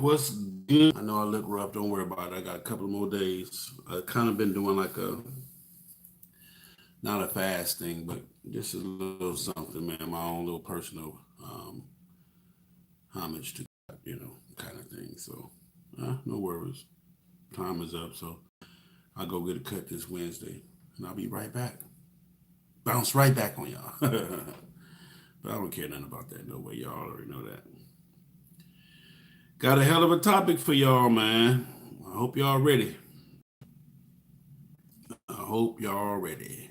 What's good? I know I look rough. Don't worry about it. I got a couple more days. I kind of been doing like not a fast thing, but just a little something, man. My own little personal homage to God, kind of thing. So, no worries. Time is up. So I'll go get a cut this Wednesday, and I'll be right back. Bounce right back on y'all. But I don't care nothing about that. No way. Y'all already know that. Got a hell of a topic for y'all, man. I hope y'all ready. I hope y'all ready.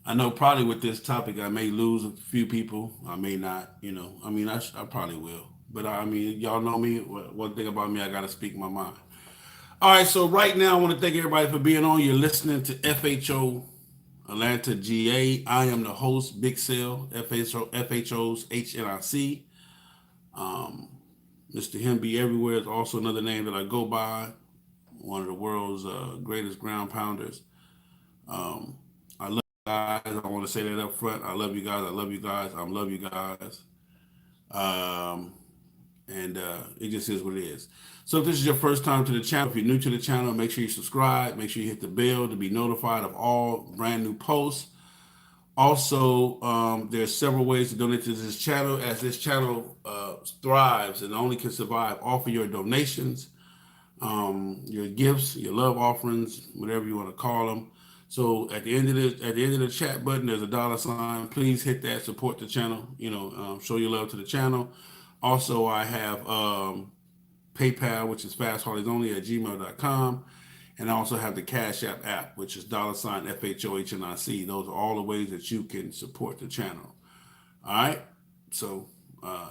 I know probably with this topic, I may lose a few people. I may not, I probably will. But I mean, y'all know me. One thing about me, I got to speak my mind. All right, so right now, I want to thank everybody for being on. You're listening to FHO Atlanta GA. I am the host, Big Cell, FHO's HNIC. Um, Mr. Him Be Everywhere is also another name that I go by. One of the world's greatest ground pounders. I love you guys. I want to say that up front. I love you guys. I love you guys. I love you guys. Um, and it just is what it is. So if this is your first time to the channel, if you're new to the channel, make sure you subscribe. Make sure you hit the bell to be notified of all brand new posts. Also, there's several ways to donate to this channel. As this channel thrives and only can survive off of your donations, your gifts, your love offerings, whatever you want to call them. So at the end of the chat button, there's a dollar sign. Please hit that. Support the channel. Show your love to the channel. Also, I have PayPal, which is fastharleysonly at gmail.com. And I also have the Cash app, which is dollar sign FHOHNIC. Those are all the ways that you can support the channel. All right. So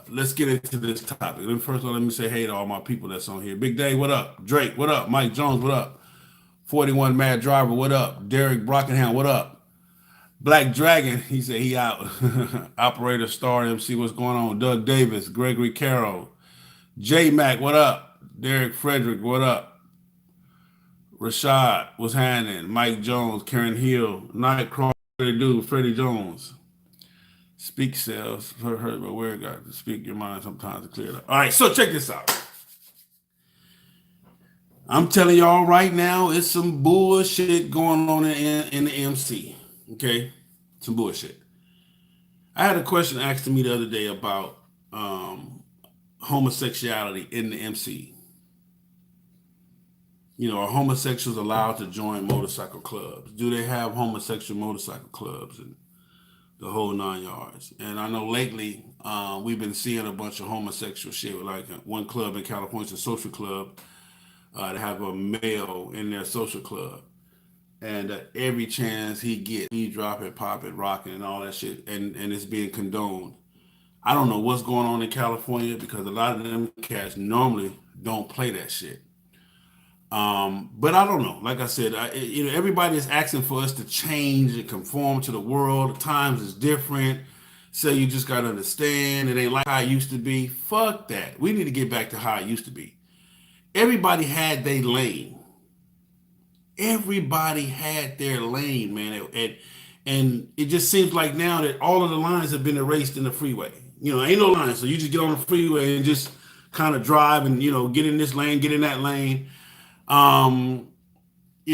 let's get into this topic. First of all, let me say hey to all my people that's on here. Big Day, what up? Drake, what up? Mike Jones, what up? 41 Mad Driver, what up? Derek Brockenham, what up? Black Dragon, he said he out. Operator Star MC, what's going on? Doug Davis, Gregory Carroll, J Mac, what up? Derek Frederick, what up? Rashad, what's happening? Mike Jones, Karen Hill, Nightcrawler, dude, Freddie Jones. Speak sales, heard but where God to speak your mind sometimes to clear it up. All right, so check this out. I'm telling y'all right now, it's some bullshit going on in the MC. Okay, some bullshit. I had a question asked to me the other day about homosexuality in the MC. Are homosexuals allowed to join motorcycle clubs? Do they have homosexual motorcycle clubs and the whole 9 yards? And I know lately we've been seeing a bunch of homosexual shit. Like one club in California, it's a social club. They have a male in their social club. And every chance he gets, he dropping, popping, rocking, and all that shit. And it's being condoned. I don't know what's going on in California because a lot of them cats normally don't play that shit. But I don't know. Like I said, everybody is asking for us to change and conform to the world. The times is different. So you just gotta understand it ain't like how it used to be. Fuck that. We need to get back to how it used to be. Everybody had their lane. Everybody had their lane, man. And it just seems like now that all of the lines have been erased in the freeway. Ain't no lines. So you just get on the freeway and just kind of drive and, get in this lane, get in that lane. And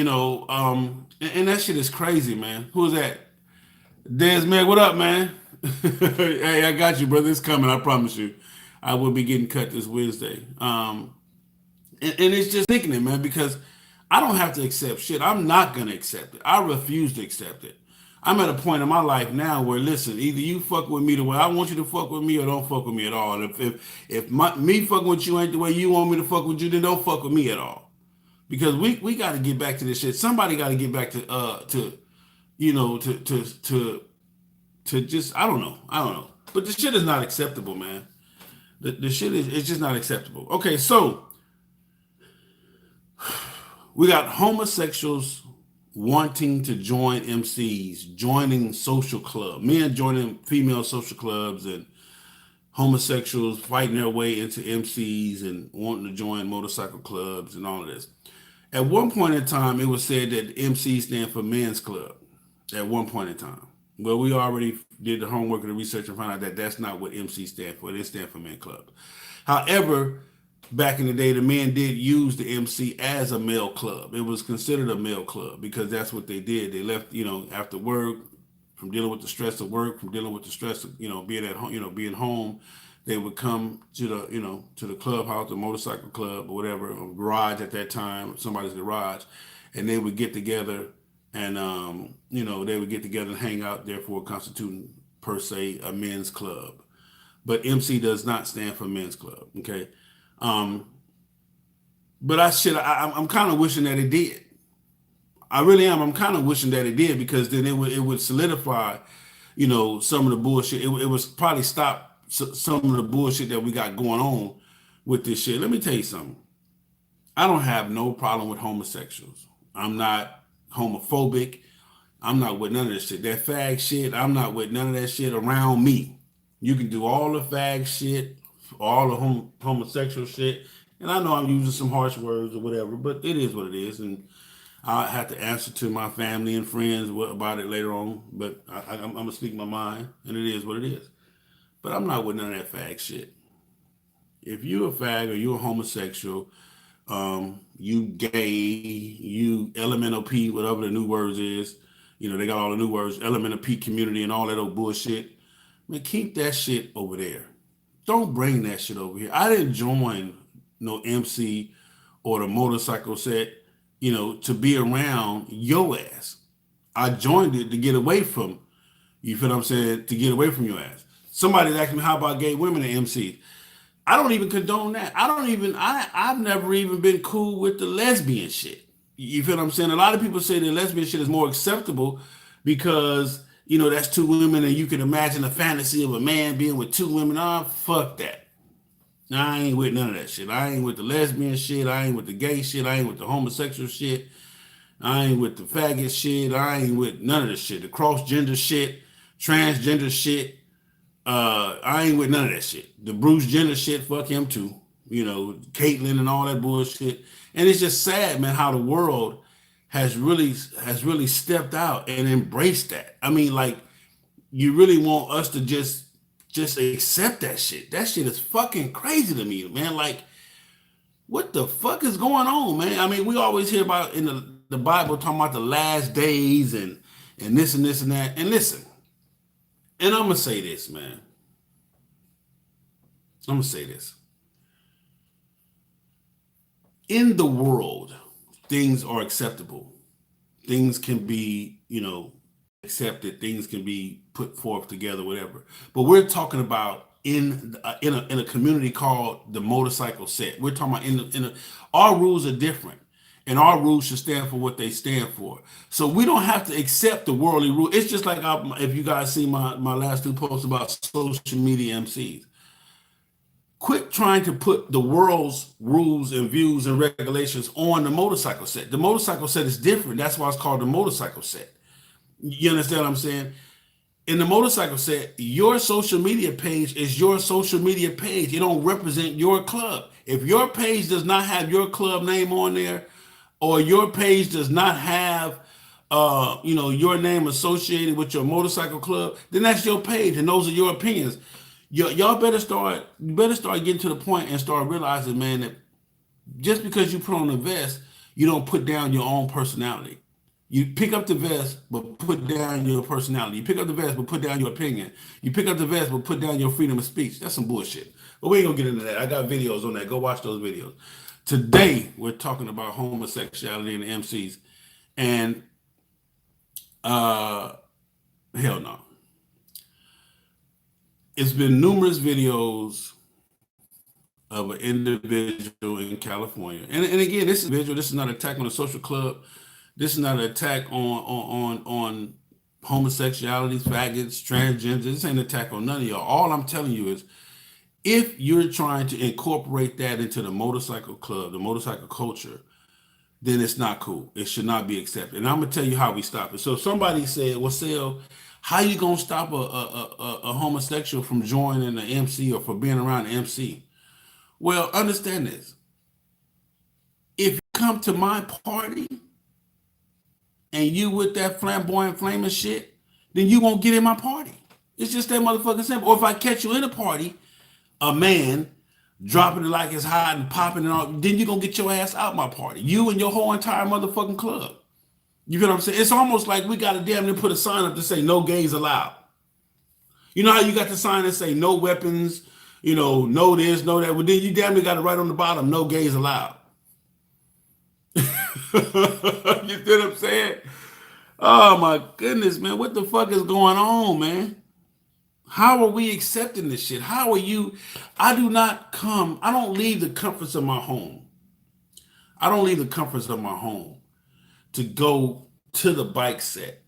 that shit is crazy, man. Who's that? Des man, what up, man? Hey, I got you, brother. It's coming, I promise you. I will be getting cut this Wednesday. And it's just thinking it, man, because I don't have to accept shit. I'm not gonna accept it. I refuse to accept it. I'm at a point in my life now where, listen, either you fuck with me the way I want you to fuck with me, or don't fuck with me at all. And if me fucking with you ain't the way you want me to fuck with you, then don't fuck with me at all. Because we got to get back to this shit. Somebody got to get back to just I don't know. But the shit is not acceptable, man. The shit is it's just not acceptable. Okay, so we got homosexuals wanting to join MCs, joining social clubs, men joining female social clubs, and homosexuals fighting their way into MCs and wanting to join motorcycle clubs and all of this. At one point in time, it was said that MC stand for men's club. At one point in time, Well, we already did the homework and the research and found out that that's not what MC stand for. They stand for men club. However, back in the day, the men did use the MC as a male club. It was considered a male club because that's what they did. They left, after work, from dealing with the stress of work, from dealing with the stress of, being at home, being home. They would come to the clubhouse, the motorcycle club or whatever, or garage at that time, somebody's garage, and they would get together and they would get together and hang out, therefore constituting per se a men's club. But MC does not stand for men's club. Okay. Um, but I'm kind of wishing that it did. I really am. I'm kind of wishing that it did because then it would solidify, some of the bullshit. It was probably stop some of the bullshit that we got going on with this shit. Let me tell you something. I don't have no problem with homosexuals. I'm not homophobic. I'm not with none of this shit. That fag shit, I'm not with none of that shit around me. You can do all the fag shit, all the homosexual shit. And I know I'm using some harsh words or whatever, but it is what it is. And I have to answer to my family and friends about it later on. But I'm going to speak my mind, and it is what it is. But I'm not with none of that fag shit. If you're a fag or you're a homosexual, you gay, you elemental P, whatever the new words is, they got all the new words, elemental P community and all that old bullshit. Man, keep that shit over there. Don't bring that shit over here. I didn't join no MC or the motorcycle set, to be around your ass. I joined it to get away from, you feel what I'm saying, to get away from your ass. Somebody's asking me, how about gay women at MC? I don't even condone that. I've never even been cool with the lesbian shit. You feel what I'm saying? A lot of people say the lesbian shit is more acceptable because, that's two women and you can imagine a fantasy of a man being with two women. Ah, fuck that. I ain't with none of that shit. I ain't with the lesbian shit. I ain't with the gay shit. I ain't with the homosexual shit. I ain't with the faggot shit. I ain't with none of this shit. The cross-gender shit, transgender shit. I ain't with none of that shit. The Bruce Jenner shit, fuck him too. Caitlyn and all that bullshit. And it's just sad, man, how the world has really stepped out and embraced that. I mean, like, you really want us to just accept that shit. That shit is fucking crazy to me, man. Like, what the fuck is going on, man? I mean, we always hear about in the Bible talking about the last days and this and this and that. And listen, and I'm gonna say this, man. I'm gonna say this. In the world, things are acceptable. Things can be, accepted. Things can be put forth together, whatever. But we're talking about in a community called the motorcycle set. We're talking about our rules are different, and our rules should stand for what they stand for. So we don't have to accept the worldly rule. It's just like if you guys see my last two posts about social media MCs. Quit trying to put the world's rules and views and regulations on the motorcycle set. The motorcycle set is different. That's why it's called the motorcycle set. You understand what I'm saying? In the motorcycle set, your social media page is your social media page. It don't represent your club. If your page does not have your club name on there, or your page does not have your name associated with your motorcycle club, then that's your page and those are your opinions. Y'all better start getting to the point and start realizing, man, that just because you put on a vest, you don't put down your own personality. You pick up the vest, but put down your personality. You pick up the vest, but put down your opinion. You pick up the vest, but put down your freedom of speech. That's some bullshit. But we ain't gonna get into that. I got videos on that. Go watch those videos. Today, we're talking about homosexuality and MCs. And hell no. It's been numerous videos of an individual in California. And again, this is not an attack on a social club. This is not an attack on homosexuality, faggots, transgenders. This ain't an attack on none of y'all. All I'm telling you is if you're trying to incorporate that into the motorcycle club, the motorcycle culture, then it's not cool. It should not be accepted. And I'm gonna tell you how we stop it. So somebody said, well, Sal, how you gonna stop a homosexual from joining the MC or for being around the MC? Well, understand this. If you come to my party and you with that flamboyant flaming shit, then you won't get in my party. It's just that motherfucking simple. Or if I catch you in a party, a man dropping it like it's hot and popping and all, then you're gonna get your ass out my party. You and your whole entire motherfucking club. You feel what I'm saying? It's almost like we gotta damn near put a sign up to say no gays allowed. You know how you got the sign that say no weapons, no this, no that. Well, then you damn near got to write on the bottom, no gays allowed. You see what I'm saying? Oh my goodness, man. What the fuck is going on, man? How are we accepting this shit? How are you? I don't leave the comforts of my home. I don't leave the comforts of my home to go to the bike set,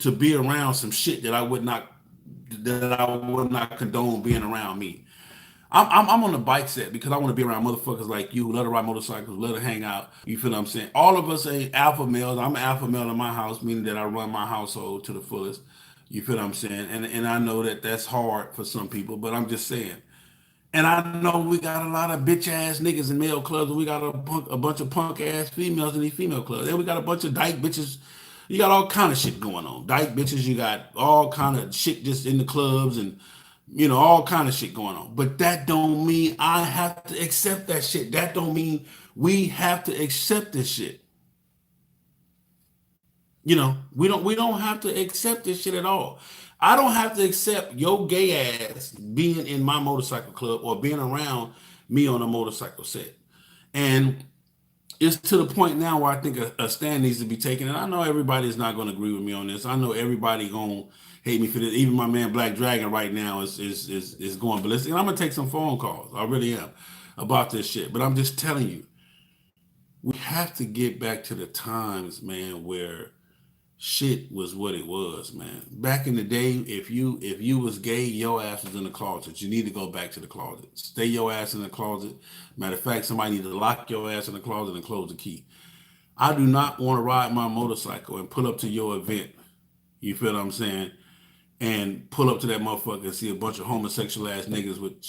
to be around some shit that I would not condone being around me. I'm on the bike set because I want to be around motherfuckers like you who love to ride motorcycles, love to hang out. You feel what I'm saying? All of us ain't alpha males. I'm an alpha male in my house, meaning that I run my household to the fullest. You feel what I'm saying? And I know that that's hard for some people, but I'm just saying. And I know we got a lot of bitch ass niggas in male clubs, and we got a bunch of punk ass females in these female clubs. And we got a bunch of dyke bitches. You got all kind of shit going on. Dyke bitches, you got all kind of shit just in the clubs and all kind of shit going on. But that don't mean I have to accept that shit. That don't mean we have to accept this shit. We don't have to accept this shit at all. I don't have to accept your gay ass being in my motorcycle club or being around me on a motorcycle set. And it's to the point now where I think a stand needs to be taken. And I know everybody's not going to agree with me on this. I know everybody going to hate me for this. Even my man Black Dragon right now is going ballistic. And I'm going to take some phone calls. I really am about this shit. But I'm just telling you, we have to get back to the times, man, where shit was what it was, man. Back in the day, if you was gay, your ass was in the closet. You need to go back to the closet. Stay your ass in the closet. Matter of fact, somebody need to lock your ass in the closet and close the key. I do not want to ride my motorcycle and pull up to your event. You feel what I'm saying? And pull up to that motherfucker and see a bunch of homosexual ass niggas with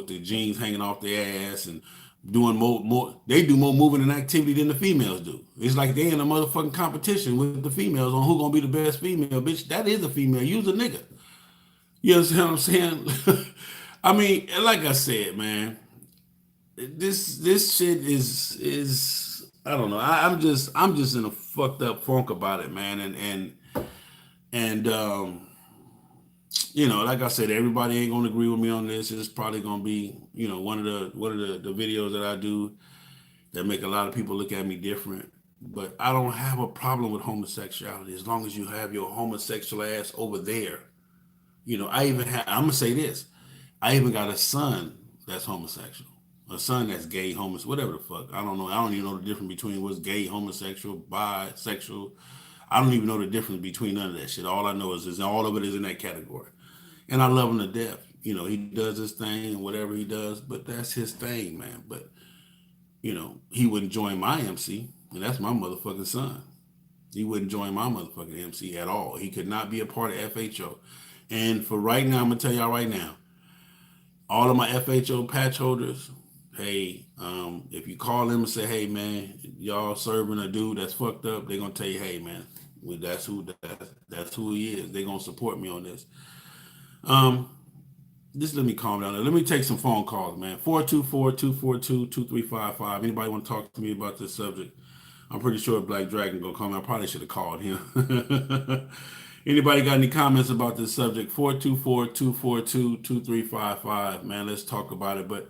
their jeans hanging off their ass and doing more. They do more moving and activity than the females do. It's like they in a motherfucking competition with the females on who gonna be the best female. Bitch, that is a female. You's a nigga. You understand what I'm saying? I mean, like I said, man, this shit is I don't know. I'm just in a fucked up funk about it, man. And like I said, everybody ain't gonna agree with me on this. It's probably gonna be, one of the videos that I do that make a lot of people look at me different. But I don't have a problem with homosexuality as long as you have your homosexual ass over there. I'm gonna say this. I even got a son that's homosexual. A son that's gay, homosexual, whatever the fuck. I don't know. I don't even know the difference between what's gay, homosexual, bisexual. I don't even know the difference between none of that shit. All I know is all of it is in that category. And I love him to death. He does his thing and whatever he does, but that's his thing, man. But, he wouldn't join my MC, and that's my motherfucking son. He wouldn't join my motherfucking MC at all. He could not be a part of FHO. And for right now, I'm going to tell y'all right now, all of my FHO patch holders, hey, if you call them and say, hey, man, y'all serving a dude that's fucked up, they're going to tell you, hey, man, that's who he is. They're going to support me on this. Just let me calm down. Let me take some phone calls, man. 424-242-2355. Anybody want to talk to me about this subject? I'm pretty sure Black Dragon gonna call me. I probably should have called him. Anybody got any comments about this subject? 424-242-2355. Man, let's talk about it. But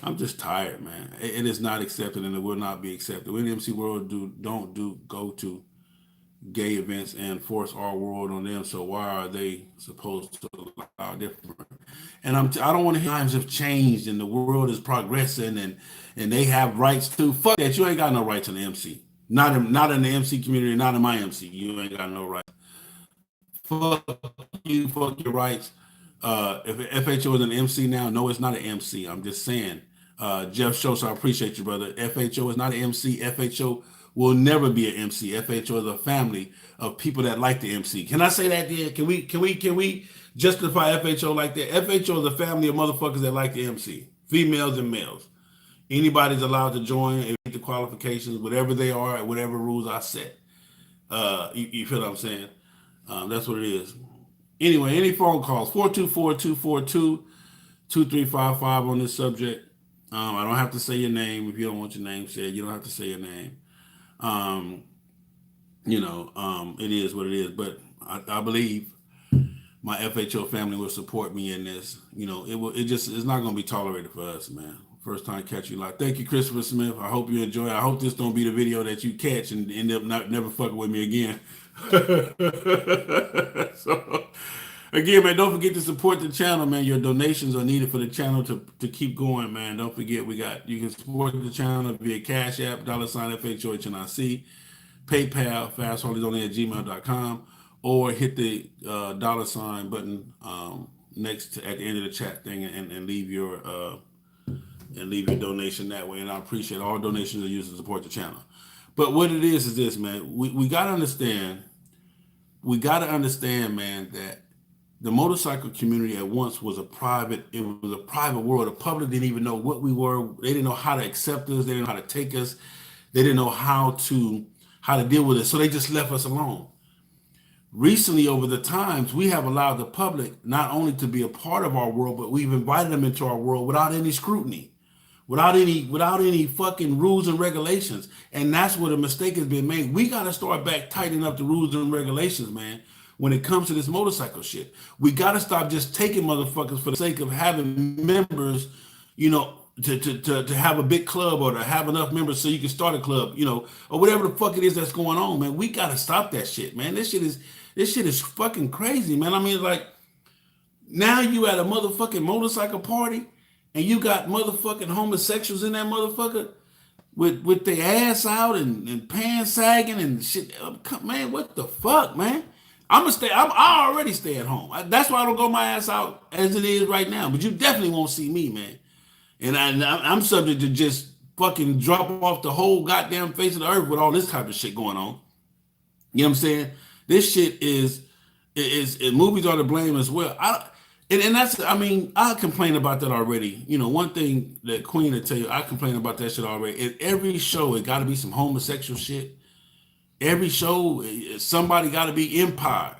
I'm just tired, man. It is not accepted and it will not be accepted. We in the MC world don't go to gay events and force our world on them. So why are they supposed to allow different? And I don't want to hear times have changed and the world is progressing and they have rights too. Fuck that. You ain't got no rights in the MC. Not in the MC community, not in my MC. You ain't got no rights. Fuck you, fuck your rights. If FHO is an MC now, no, it's not an MC. I'm just saying. Jeff Schultz, I appreciate you, brother. FHO is not an MC. FHO will never be an MC. FHO is a family of people that like the MC. Can I say that there? Can we justify FHO like that? FHO is a family of motherfuckers that like the MC. Females and males. Anybody's allowed to join and meet the qualifications, whatever they are, whatever rules I set. You feel what I'm saying? That's what it is. Anyway, any phone calls, 424-242-2355 on this subject. I don't have to say your name if you don't want your name said. You don't have to say your name. Um, it is what it is. But I believe my FHO family will support me in this. It's not gonna be tolerated for us, man. First time catch you live. Thank you, Christopher Smith. I hope you enjoy it. I hope this don't be the video that you catch and end up never fucking with me again. So again, man, don't forget to support the channel, man. Your donations are needed for the channel to keep going, man. Don't forget you can support the channel via Cash App, $FHOHNIC, PayPal, fastharley'sonly@gmail.com, or hit the dollar sign button next at the end of the chat thing and leave your donation that way. And I appreciate all donations are used to support the channel. But what it is this, man. We gotta understand. We gotta understand, man, that the motorcycle community at once was it was a private world. The public didn't even know what we were. They didn't know how to accept us. They didn't know how to take us. They didn't know how to deal with it. So they just left us alone. Recently, over the times, we have allowed the public not only to be a part of our world, but we've invited them into our world without any scrutiny, without any fucking rules and regulations. And that's where the mistake has been made. We got to start back tightening up the rules and regulations, man. When it comes to this motorcycle shit, we got to stop just taking motherfuckers for the sake of having members, to have a big club or to have enough members so you can start a club, or whatever the fuck it is that's going on, man. We got to stop that shit, man. This shit is fucking crazy, man. I mean, like, now you at a motherfucking motorcycle party and you got motherfucking homosexuals in that motherfucker with their ass out and pants sagging and shit. Man, what the fuck, man? I already stay at home. That's why I don't go my ass out as it is right now. But you definitely won't see me, man. And I'm subject to just fucking drop off the whole goddamn face of the earth with all this type of shit going on. You know what I'm saying? This shit is movies are to blame as well. And that's, I mean, I complain about that already. One thing that Queen will tell you, I complain about that shit already. In every show, it got to be some homosexual shit. Every show, somebody got to be Empire.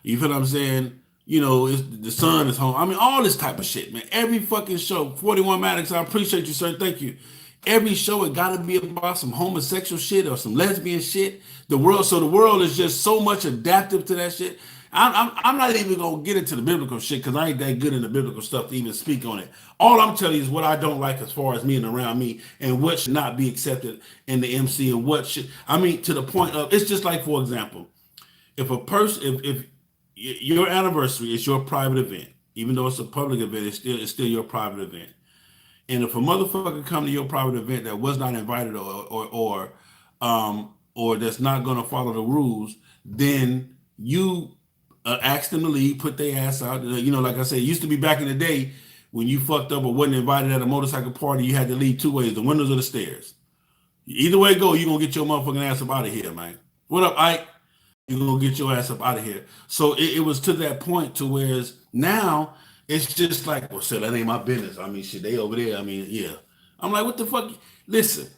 You feel what I'm saying? The sun is home. I mean, all this type of shit, man. Every fucking show. 41 Maddox, I appreciate you, sir. Thank you. Every show, it got to be about some homosexual shit or some lesbian shit. The world is just so much adaptive to that shit. I'm not even gonna get into the biblical shit because I ain't that good in the biblical stuff to even speak on it. All I'm telling you is what I don't like as far as me and around me, and what should not be accepted in the MC, and what should. I mean, to the point of, it's just like, for example, if a person, if your anniversary is your private event, even though it's a public event, it's still your private event. And if a motherfucker come to your private event that was not invited, or that's not gonna follow the rules, then you ask them to leave, put their ass out. Like I said, it used to be back in the day when you fucked up or wasn't invited at a motorcycle party, you had to leave two ways: the windows or the stairs. Either way it go, you gonna get your motherfucking ass up out of here, man. What up, Ike? You gonna get your ass up out of here. So it was to that point to where now it's just like, well, shit, that ain't my business. I mean, shit, they over there. I mean, yeah. I'm like, what the fuck? Listen,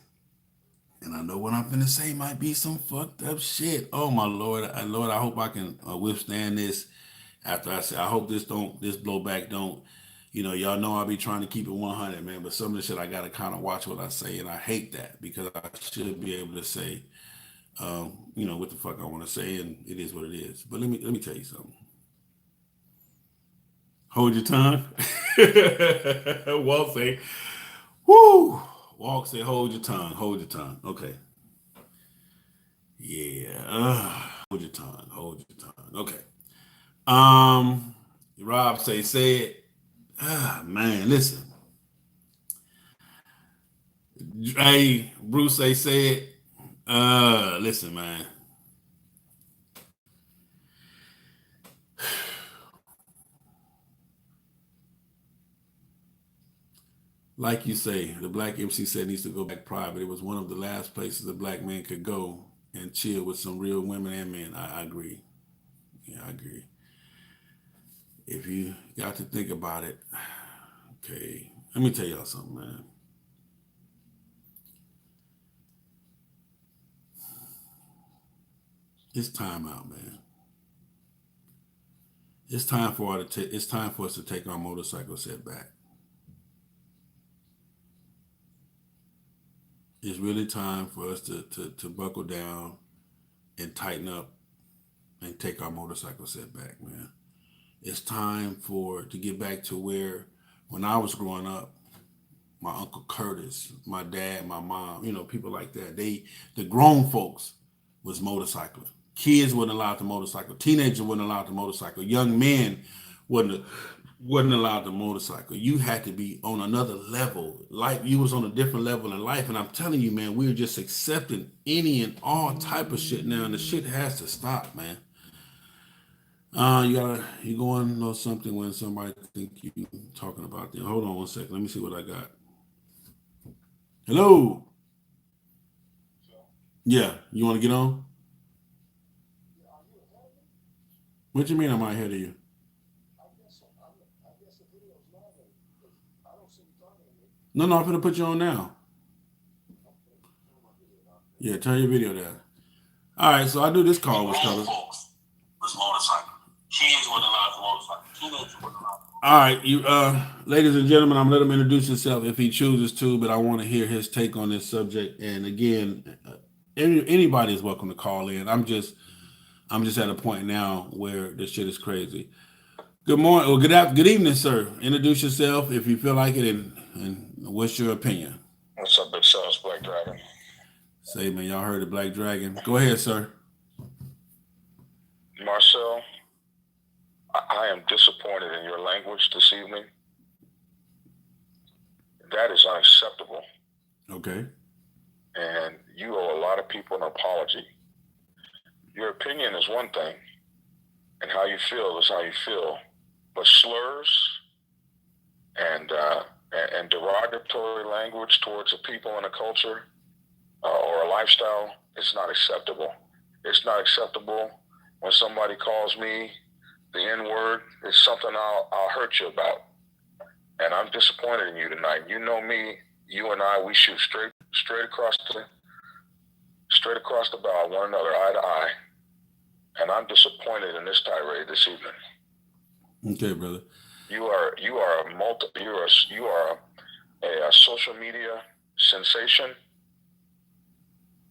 and I know what I'm gonna say might be some fucked up shit. Oh my Lord, Lord, I hope I can withstand this. After I say, I hope this blowback don't. Y'all know I'll be trying to keep it 100, man. But some of the shit I gotta kind of watch what I say, and I hate that because I should be able to say, what the fuck I want to say, and it is what it is. But let me tell you something. Hold your tongue. Walt say, whoo. Walk say, hold your tongue. Hold your tongue. Okay. Yeah. Hold your tongue. Hold your tongue. Okay. Rob say it. Man, listen. Hey, Bruce say it. Listen, man. Like you say, the Black MC said needs to go back private. It was one of the last places a black man could go and chill with some real women and men. I agree. Yeah, I agree. If you got to think about it, okay, let me tell y'all something, man. It's time out, man. it's time for us to take our motorcycle set back. It's really time for us to buckle down and tighten up and take our motorcycle set back, man. It's time for to get back to where when I was growing up, my uncle Curtis, my dad, my mom, people like that. The grown folks was motorcycling. Kids wasn't allowed to motorcycle. Teenagers wasn't allowed to motorcycle. Young men wasn't wasn't allowed to motorcycle. You had to be on another level. Life, you was on a different level in life. And I'm telling you, man, we're just accepting any and all type of shit now, and the shit has to stop, man. You going to know something when somebody think you talking about them. Hold on one second. Let me see what I got. Hello. Yeah, you want to get on? What you mean I'm not ahead of you? No, no, I'm gonna put you on now. Yeah, turn your video down. All right, so I do this call with fellas. All right, you ladies and gentlemen, I'm gonna let him introduce himself if he chooses to, but I want to hear his take on this subject. And again, anybody is welcome to call in. I'm just at a point now where this shit is crazy. Good morning or good evening, sir. Introduce yourself if you feel like it, and what's your opinion? What's up, big sauce, Black Dragon? Say, man, y'all heard the Black Dragon. Go ahead, sir. Marcel, I am disappointed in your language this evening. That is unacceptable. Okay. And you owe a lot of people an apology. Your opinion is one thing, and how you feel is how you feel. But slurs and derogatory language towards a people in a culture or a lifestyle is not acceptable. It's not acceptable when somebody calls me the N-word. It's something I'll hurt you about. And I'm disappointed in you tonight. You know me, you and I, we shoot straight across the bow, one another, eye to eye. And I'm disappointed in this tirade this evening. Okay, brother. You are a social media sensation,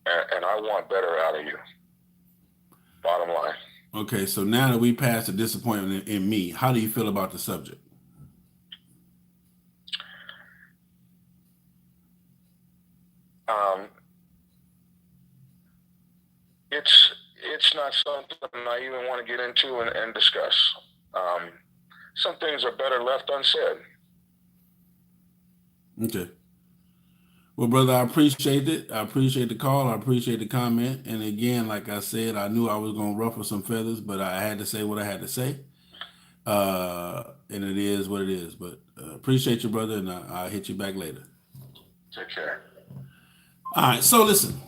and I want better out of you. Bottom line. Okay, so now that we passed the disappointment in me, how do you feel about the subject? It's not something I even want to get into and discuss. Some things are better left unsaid. Okay. Well, brother, I appreciate it. I appreciate the call. I appreciate the comment. And again, like I said, I knew I was going to ruffle some feathers, but I had to say what I had to say. And it is what it is. But appreciate you, brother, and I'll hit you back later. Take care. All right. So listen,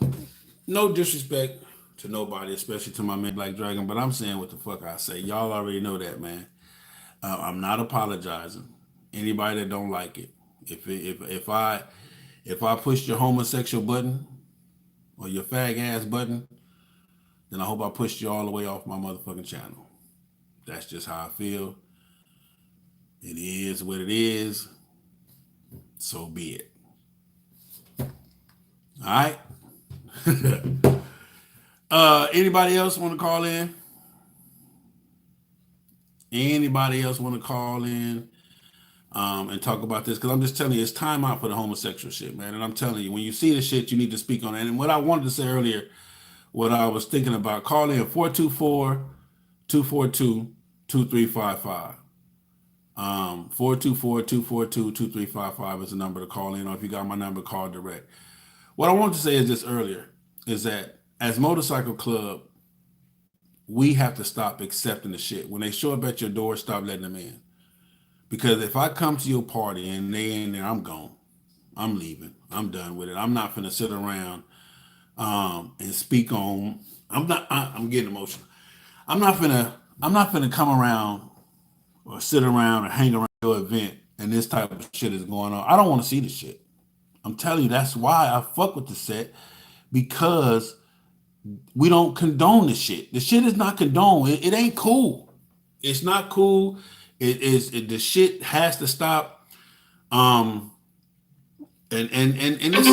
no disrespect to nobody, especially to my man Black Dragon, but I'm saying what the fuck I say. Y'all already know that, man. I'm not apologizing. Anybody that don't like it, if I push your homosexual button or your fag ass button, then I hope I pushed you all the way off my motherfucking channel. That's just how I feel. It is what it is. So be it. All right. Anybody else want to call in? Anybody else want to call in and talk about this? Because I'm just telling you, it's time out for the homosexual shit, man. And I'm telling you, when you see the shit, you need to speak on it. And what I wanted to say earlier, what I was thinking about, call in 424-242-2355. 424-242-2355 is the number to call in, or if you got my number, call direct. What I wanted to say is this earlier, is that as Motorcycle Club, we have to stop accepting the shit. When they show up at your door, stop letting them in. Because if I come to your party and they ain't there, I'm gone. I'm leaving. I'm done with it. I'm not finna sit around and speak on. I'm getting emotional. I'm not finna come around or sit around or hang around your event and this type of shit is going on. I don't want to see the shit. I'm telling you, that's why I fuck with the set, because we don't condone the shit. The shit is not condoned. It ain't cool. It's not cool. The shit has to stop. Um, and this.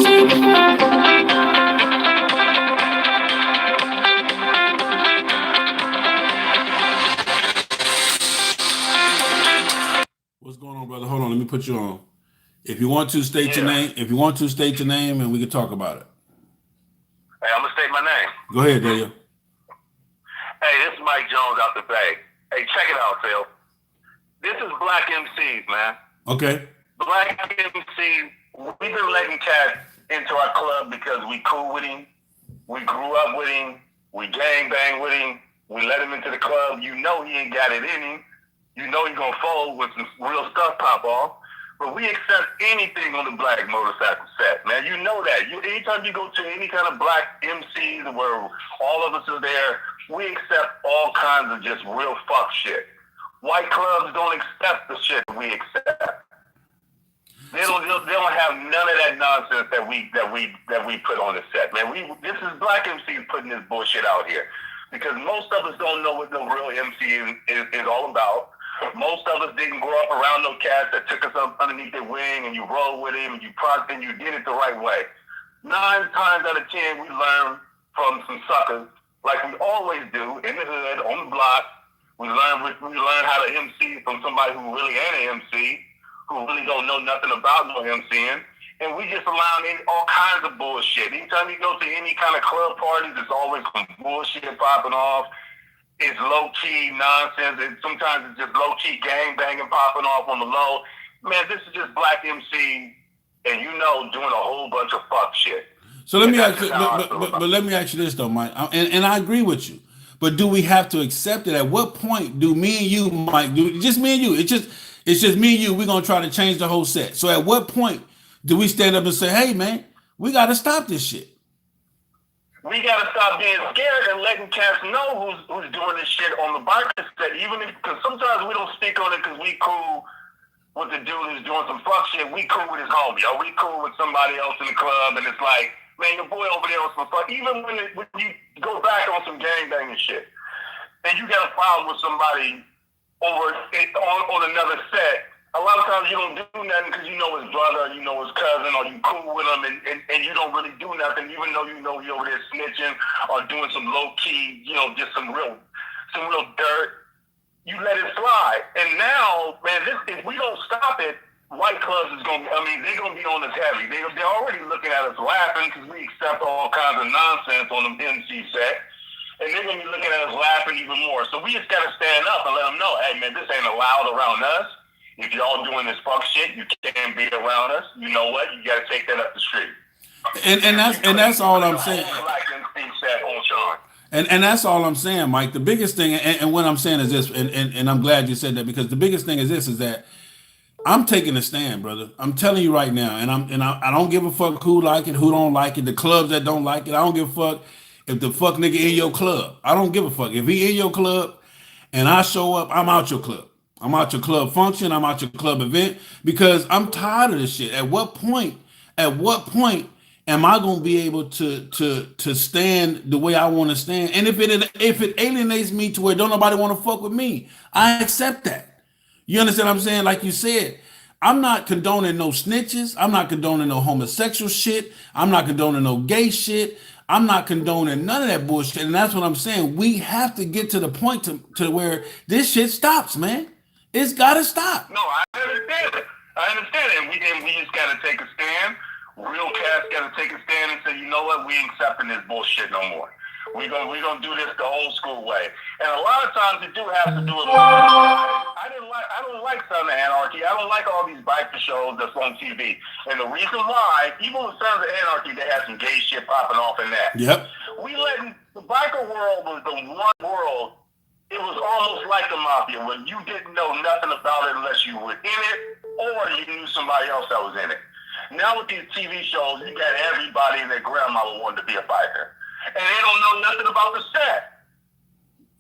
What's going on, brother? Hold on, let me put you on. If you want to state your Yeah. name, if you want to state your name, and we can talk about it. Hey, I'm gonna state my name. Go ahead, Daniel. Hey, this is Mike Jones out the Bay. Hey, check it out, Phil. This is Black MCs, man. Okay. Black MCs, we've been letting cats into our club because we cool with him. We grew up with him. We gang bang with him. We let him into the club. You know he ain't got it in him. You know he's gonna fold when some real stuff pop off. But we accept anything on the Black Motorcycle set, man. You know that. Anytime you go to any kind of Black MCs where all of us are there, we accept all kinds of just real fuck shit. White clubs don't accept the shit we accept. They don't have none of that nonsense that we put on the set, man. This is Black MCs putting this bullshit out here because most of us don't know what the real MC is all about. Most of us didn't grow up around no cats that took us up underneath their wing and you rolled with him and you did it the right way. 9 times out of 10, we learn from some suckers like we always do in the hood, on the block. We learn how to MC from somebody who really ain't an MC, who really don't know nothing about no MCing. And we just allow all kinds of bullshit. Anytime you go to any kind of club parties, there's always some bullshit popping off. It's low-key nonsense. Sometimes it's just low-key gang banging popping off on the low. Man, this is just Black MC, and doing a whole bunch of fuck shit. So let me ask you, but let me ask you this though, Mike, and I agree with you. But do we have to accept it? At what point do me and you, Mike, just me and you? It's just me and you. We're gonna try to change the whole set. So at what point do we stand up and say, "Hey, man, we got to stop this shit"? We gotta stop being scared and letting cats know who's doing this shit on the biker set. Because sometimes we don't speak on it because we cool with the dude who's doing some fuck shit. We cool with his homie, or we cool with somebody else in the club, and it's like, man, your boy over there on some fuck. Even when you go back on some gangbanging shit, and you got a problem with somebody on another set. A lot of times you don't do nothing because you know his brother, you know his cousin, or you cool with him, and you don't really do nothing, even though you know he over there snitching or doing some low key, just some real dirt. You let it slide, and now, man, if we don't stop it, white clubs is gonna. I mean, they're gonna be on us heavy. They're already looking at us laughing because we accept all kinds of nonsense on the MC set. And they're going to be looking at us laughing even more. So we just got to stand up and let them know, hey, man, this ain't allowed around us. If y'all doing this fuck shit, you can't be around us. You know what? You got to take that up the street. And that's all I'm saying. And that's all I'm saying, Mike. The biggest thing, and what I'm saying is this, and I'm glad you said that, because the biggest thing is this, is that I'm taking a stand, brother. I'm telling you right now, and I don't give a fuck who like it, who don't like it, the clubs that don't like it. I don't give a fuck if the fuck nigga in your club. I don't give a fuck. If he in your club and I show up, I'm out your club. I'm out your club function. I'm out your club event because I'm tired of this shit. At what point am I gonna be able to stand the way I want to stand? And if it alienates me to where don't nobody want to fuck with me, I accept that. You understand what I'm saying? Like you said, I'm not condoning no snitches. I'm not condoning no homosexual shit. I'm not condoning no gay shit. I'm not condoning none of that bullshit. And that's what I'm saying. We have to get to the point to where this shit stops, man. It's got to stop. No, I understand it. And we just got to take a stand. Real cats got to take a stand and say, you know what? We ain't accepting this bullshit no more. We're gonna do this the old school way. And a lot of times you do have to do it. I don't like Sons of Anarchy. I don't like all these biker shows that's on TV. And the reason why, even with Sons of Anarchy, they had some gay shit popping off in that. Yep. The biker world was the one world. It was almost like the mafia, when you didn't know nothing about it unless you were in it or you knew somebody else that was in it. Now with these TV shows, you got everybody and their grandmama wanting to be a biker. And they don't know nothing about the set.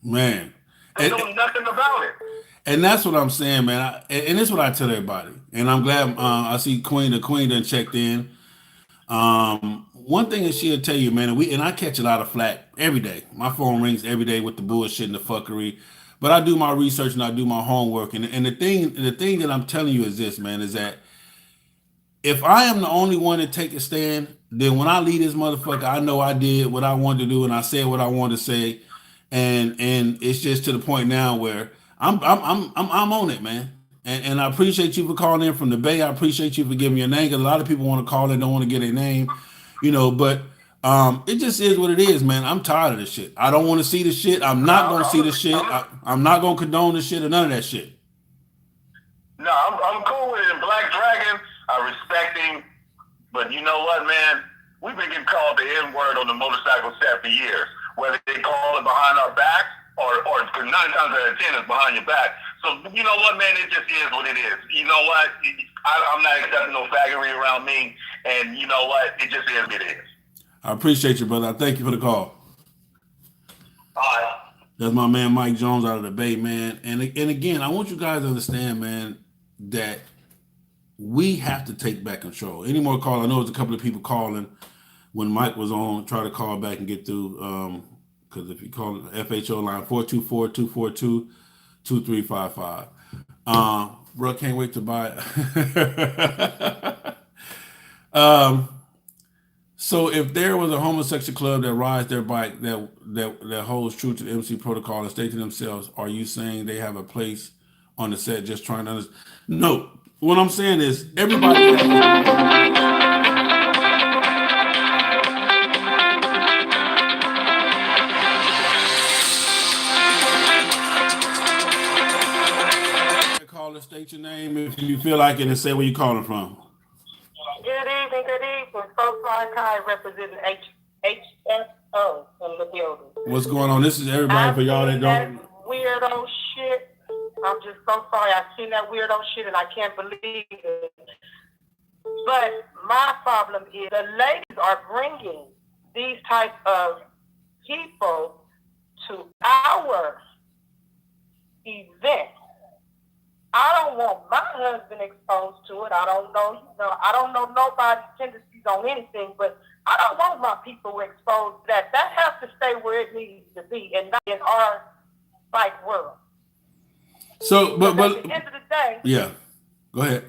Man. They know nothing about it. And that's what I'm saying, man. And this is what I tell everybody. And I'm glad I see the Queen done checked in. One thing that she'll tell you, man, and I catch a lot of flack every day. My phone rings every day with the bullshit and the fuckery. but I do my research and I do my homework. And the thing that I'm telling you is this, man, is that if I am the only one to take a stand, then when I leave this motherfucker, I know I did what I wanted to do and I said what I wanted to say, and it's just to the point now where I'm on it, man. And I appreciate you for calling in from the Bay. I appreciate you for giving your name, because a lot of people want to call in, don't want to get a name, but it just is what it is, man. I'm tired of this shit. I don't want to see the shit. I'm not gonna see the shit. I'm not gonna condone the shit or none of that shit. No, I'm cool with it. And Black Dragon, I respect him. But you know what, man? We've been getting called the N-word on the motorcycle set for years. Whether they call it behind our back or 9 times out of 10 is behind your back. So you know what, man? It just is what it is. You know what? I'm not accepting no faggery around me. And you know what? It just is what it is. I appreciate you, brother. I thank you for the call. All right. That's my man Mike Jones out of the Bay, man. And again, I want you guys to understand, man, that we have to take back control. Any more call? I know there's a couple of people calling when Mike was on. Try to call back and get through. Because if you call the FHO line 424-242-2355. Bro, can't wait to buy it. So if there was a homosexual club that rides their bike that holds true to the MC protocol and stay to themselves, are you saying they have a place on the set just trying to understand? No. What I'm saying is everybody call and state your name if you feel like it and say where you're calling from. Good evening, good evening. Folks like Kai representing HSO in the building. What's going on? This is everybody for y'all that don't. Weirdo shit. I'm just so sorry. I've seen that weirdo shit and I can't believe it. But my problem is the ladies are bringing these type of people to our event. I don't want my husband exposed to it. I don't know nobody's tendencies on anything, but I don't want my people exposed to that. That has to stay where it needs to be and not in our bike world. So, but at the end of the day, yeah, go ahead.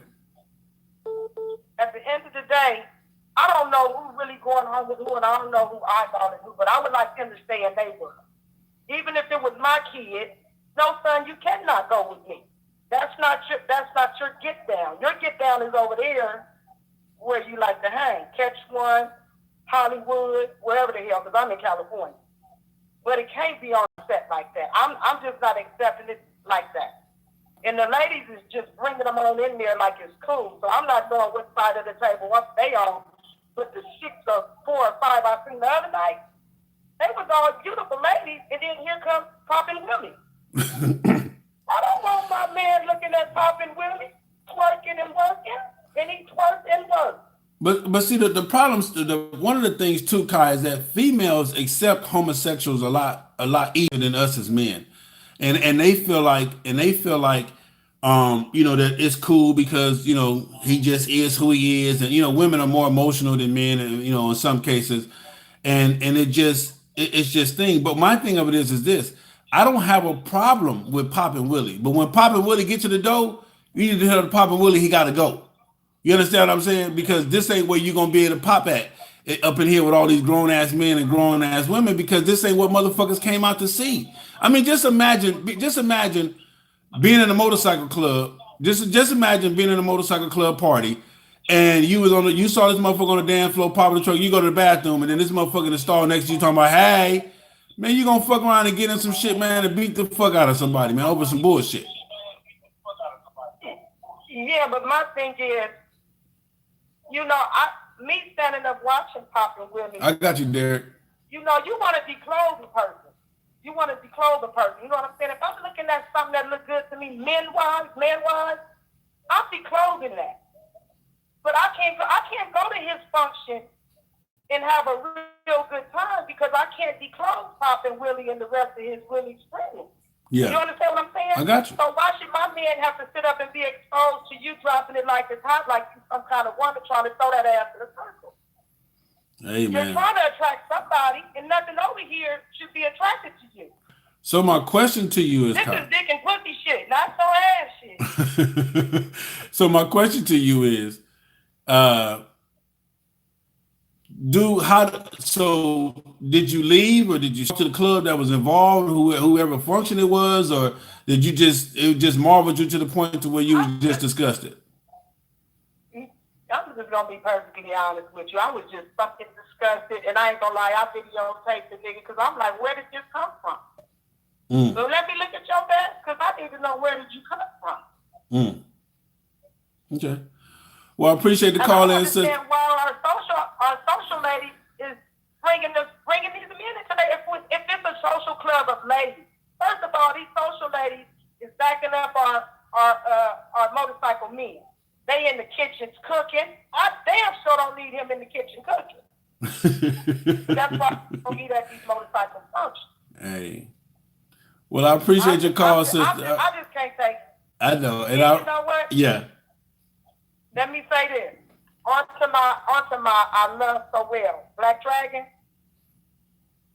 At the end of the day, I don't know who's really going home with who, and I don't know who eyeballing who, but I would like them to stay in their world. Even if it was my kid, no, son, you cannot go with me. That's not your get down. Your get down is over there where you like to hang. Catch One, Hollywood, wherever the hell, because I'm in California. But it can't be on set like that. I'm just not accepting it like that. And the ladies is just bringing them on in there like it's cool. So I'm not knowing what side of the table what they on. But the 6 or 4 or 5 I seen the other night, they was all beautiful ladies, and then here comes Poppin' Willie. I don't want my man looking at Poppin' Willie, twerking and working, and he twerk and work. But see the problems. One of the things too, Kai, is that females accept homosexuals a lot easier than us as men, and they feel like that it's cool because he just is who he is, and women are more emotional than men, and in some cases, and it's just thing. But my thing of it is this: I don't have a problem with Poppin' Willie, but when Poppin' Willie get to the door, you need to tell Poppin' Willie he got to go. You understand what I'm saying? Because this ain't where you're going to be able to pop at up in here with all these grown-ass men and grown-ass women, because this ain't what motherfuckers came out to see. I mean, just imagine being in a motorcycle club. Just imagine being in a motorcycle club party, and you saw this motherfucker on the dance floor popping the truck. You go to the bathroom, and then this motherfucker in the stall next to you talking about, hey, man, you going to fuck around and get in some shit, man, and beat the fuck out of somebody, man, over some bullshit. Yeah, but my thing is, me standing up watching Poppin' Willie. I got you, Derek. You want to declothe a person. You know what I'm saying? If I'm looking at something that looks good to me, man-wise, I'm declothing that. But I can't go to his function and have a real good time because I can't declothe Poppin' Willie and the rest of his Willie's friends. Yeah. You understand what I'm saying? I got you. So why should my man have to sit up and be exposed to you dropping it like it's hot, like you some kind of woman trying to throw that ass in a circle? Hey, man. You're trying to attract somebody, and nothing over here should be attracted to you. So my question to you is, This is dick and pussy shit, not so ass shit. so my question to you is, so did you leave or did you to the club that was involved, whoever function it was, or did you it just marveled you to the point to where you was just disgusted? I'm just gonna be perfectly honest with you. I was just fucking disgusted, and I ain't gonna lie, I videotaped the nigga because I'm like, where did this come from? So let me look at your back because I need to know where did you come from. Okay. Well, I appreciate the call in, sister. Why our social lady is bringing these men into if it's a social club of ladies. First of all, these social ladies is backing up our motorcycle men. They in the kitchens cooking. I damn sure don't need him in the kitchen cooking. That's why I don't eat at these motorcycle functions. Hey. Well, I appreciate your call, sister. I just can't take it. I know. And you know what? Yeah. Let me say this. Onto my I love so well. Black Dragon,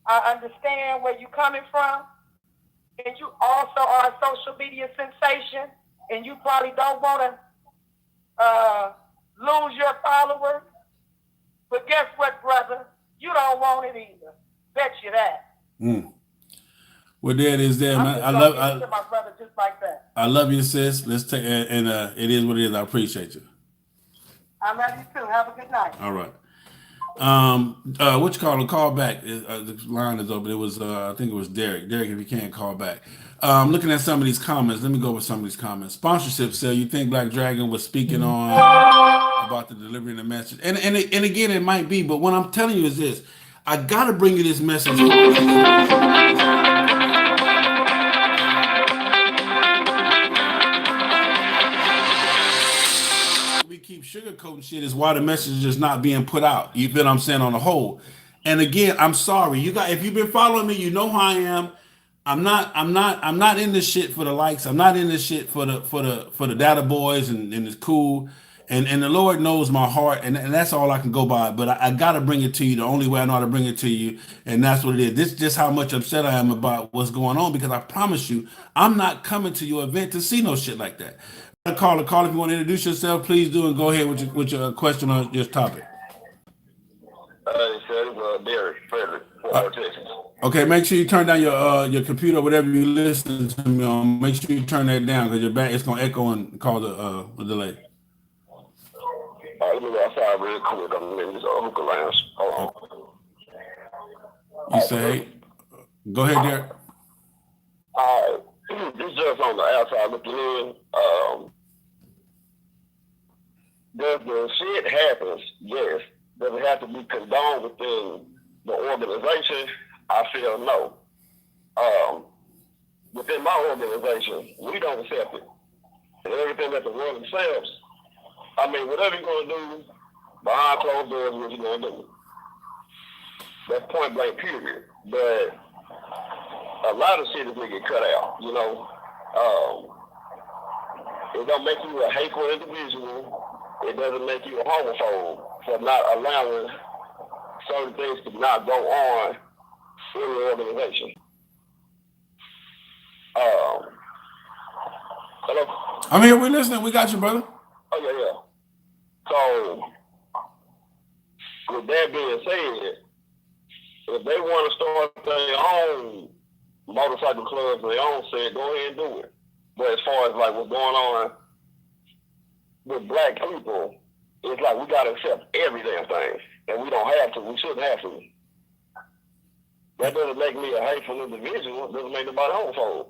I understand where you're coming from. And you also are a social media sensation. And you probably don't want to lose your followers. But guess what, brother? You don't want it either. Bet you that. Well, there it is, there, man. I love my brother just like that. I love you, sis. Let's take and it is what it is. I appreciate you. I love you too. Have a good night. All right. What you call a call back? The line is open. It was I think it was Derek. Derek, if you can't call back. Looking at some of these comments. Let me go with some of these comments. Sponsorship sale. You think Black Dragon was speaking on about the delivering the message? And again, it might be, but what I'm telling you is this: I gotta bring you this message. We keep sugarcoating shit is why the message is just not being put out. You feel what I'm saying on the whole? And again, I'm sorry. If you've been following me, you know who I am. I'm not in this shit for the likes. I'm not in this shit for the data boys and it's cool. And the Lord knows my heart, and that's all I can go by. But I gotta bring it to you the only way I know how to bring it to you, and that's what it is. This is just how much upset I am about what's going on, because I promise you, I'm not coming to your event to see no shit like that. Call if you want to introduce yourself, please do, and go ahead with your question on this topic. Derek, Frederick, Texas. Okay, make sure you turn down your computer, whatever you listen to me on. Make sure you turn that down because your back it's gonna echo and cause a delay. Let me go outside real quick. I'm in this hookah lounge. Hold on. You say, go ahead, Derek. This is just on the outside looking in. Does the shit happens? Yes. Does it have to be condoned within the organization? I feel no. Within my organization, we don't accept it. And everything that the world accepts, I mean, whatever you're going to do behind closed doors, what you're going to do. That's point blank, period. But a lot of shit is going to get cut out, you know. It don't make you a hateful individual. It doesn't make you a homophobe for not allowing certain things to not go on in the organization. Hello? I'm here. We're listening. We got you, brother. Oh, yeah. So, with that being said, if they want to start their own motorcycle clubs, their own set, go ahead and do it. But as far as like what's going on with black people, it's like we got to accept every damn thing. And we don't have to. We shouldn't have to. That doesn't make me a hateful individual. It doesn't make nobody homophobe.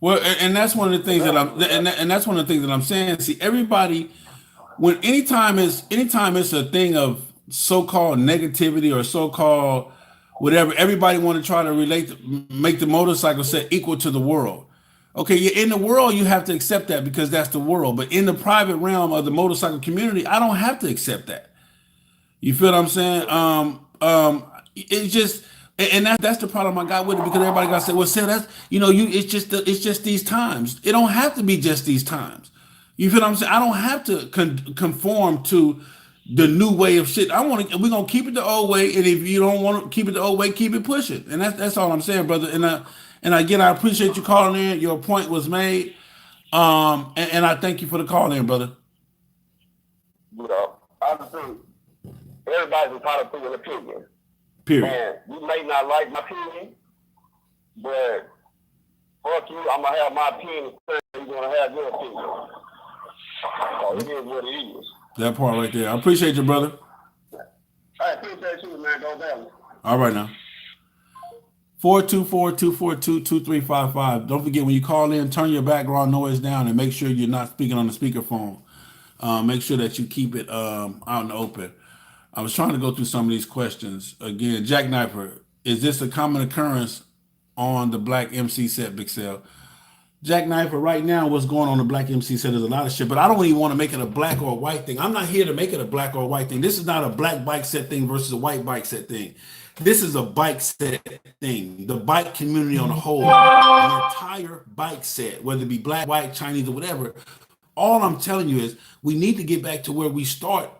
Well, and that's one of the things and that's one of the things that I'm saying. See, everybody, anytime it's a thing of so-called negativity or so-called whatever, everybody want to try to make the motorcycle set equal to the world. Okay, in the world you have to accept that because that's the world. But in the private realm of the motorcycle community, I don't have to accept that. You feel what I'm saying? It's just. And that's the problem I got with it, because everybody got to say, well, Seth, that's, it's just these times. It don't have to be just these times. You feel what I'm saying? I don't have to conform to the new way of shit. We're gonna keep it the old way, and if you don't want to keep it the old way, keep it pushing. And that's all I'm saying, brother. And again, I appreciate you calling in. Your point was made. And I thank you for the call in, brother. You know, obviously, everybody's entitled to an opinion. Period. And you may not like my opinion, but fuck you, I'm gonna have my opinion. You're gonna have your opinion. So it is what it is. That part right there. I appreciate you, brother. I appreciate you, man. Go down. All right now. 424-242-2355. Don't forget, when you call in, turn your background noise down and make sure you're not speaking on the speakerphone. Make sure that you keep it out in the open. I was trying to go through some of these questions. Again, Jackknifer, is this a common occurrence on the Black MC set, Big Sale? Jackknifer, right now, what's going on the Black MC set is a lot of shit, but I don't even want to make it a black or white thing. I'm not here to make it a black or white thing. This is not a black bike set thing versus a white bike set thing. This is a bike set thing. The bike community on the whole, the entire bike set, whether it be black, white, Chinese, or whatever. All I'm telling you is we need to get back to where we start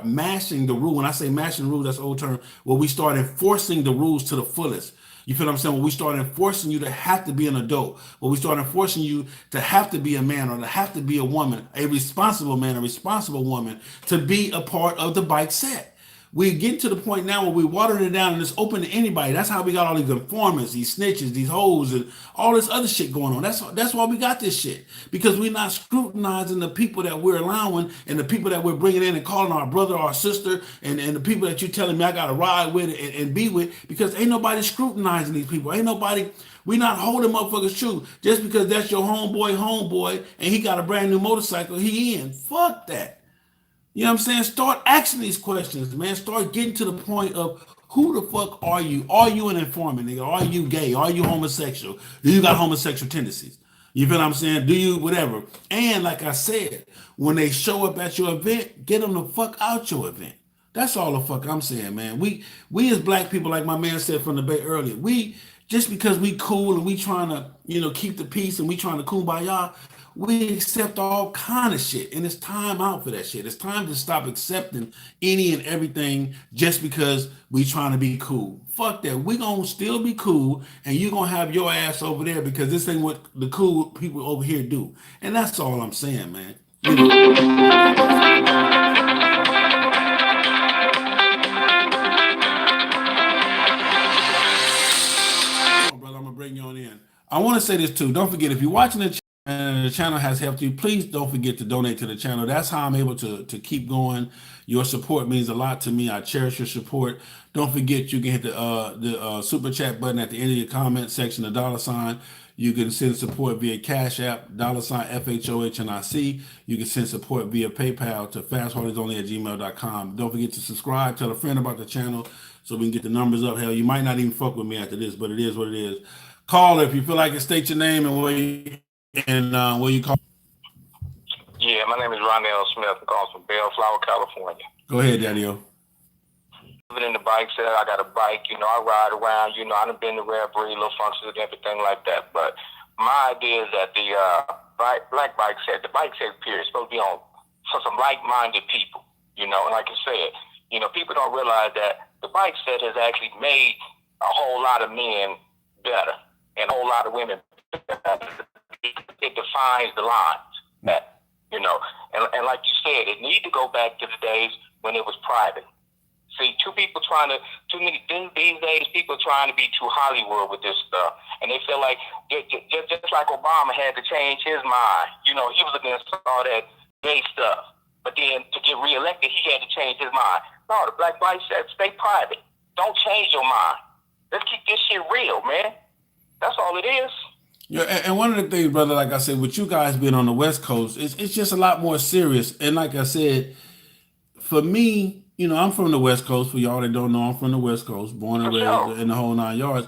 mashing the rule. When I say mashing the rule, that's old term, where we start enforcing the rules to the fullest. You feel what I'm saying? When we start enforcing you to have to be an adult, when we start enforcing you to have to be a man or to have to be a woman, a responsible man, a responsible woman, to be a part of the bike set. We get to the point now where we watering it down and it's open to anybody. That's how we got all these informants, these snitches, these hoes, and all this other shit going on. That's why we got this shit. Because we're not scrutinizing the people that we're allowing and the people that we're bringing in and calling our brother, our sister, and the people that you're telling me I got to ride with and be with, because ain't nobody scrutinizing these people. Ain't nobody, we not holding motherfuckers true. Just because that's your homeboy, and he got a brand new motorcycle, he in. Fuck that. You know what I'm saying? Start asking these questions, man. Start getting to the point of who the fuck are you? Are you an informant, nigga? Are you gay? Are you homosexual? Do you got homosexual tendencies? You feel what I'm saying? Do you whatever? And like I said, when they show up at your event, get them the fuck out your event. That's all the fuck I'm saying, man. We as black people, like my man said from the Bay earlier, we just because we cool and we trying to, keep the peace and we trying to kumbaya, we accept all kind of shit, and it's time out for that shit. It's time to stop accepting any and everything just because we trying to be cool. Fuck that. We gonna still be cool, and you gonna have your ass over there because this ain't what the cool people over here do. And that's all I'm saying, man. Brother, I'm gonna bring you on in. I want to say this too. Don't forget, if you're watching the and the channel has helped you, please don't forget to donate to the channel. That's how I'm able to keep going. Your support means a lot to me. I cherish your support. Don't forget, you can hit the super chat button at the end of your comment section, the $. You can send support via Cash App, $FHOHNIC. You can send support via PayPal to fasthardiesonly@gmail.com. Don't forget to subscribe. Tell a friend about the channel so we can get the numbers up. Hell, you might not even fuck with me after this, but it is what it is. Call if you feel like it. State your name and where you call. Yeah, my name is Rondell Smith. I'm calling from Bellflower, California. Go ahead, Daddy-O. Living in the bike set, I got a bike, I ride around, I done been to Rare Breed, little functions and everything like that. But my idea is that the black bike set, the bike set period, is supposed to be on for some like-minded people, and like I said, people don't realize that the bike set has actually made a whole lot of men better and a whole lot of women better. It defines the lines that, and like you said, it need to go back to the days when it was private. See, these days, people trying to be too Hollywood with this stuff, and they feel like just like Obama had to change his mind. He was against all that gay stuff, but then to get reelected, he had to change his mind. No, the black bike said, stay private. Don't change your mind. Let's keep this shit real, man. That's all it is. Yeah, and one of the things, brother, like I said, with you guys being on the West Coast, it's just a lot more serious. And like I said, for me, I'm from the West Coast. For y'all that don't know, I'm from the West Coast, born and raised in the whole 9 yards.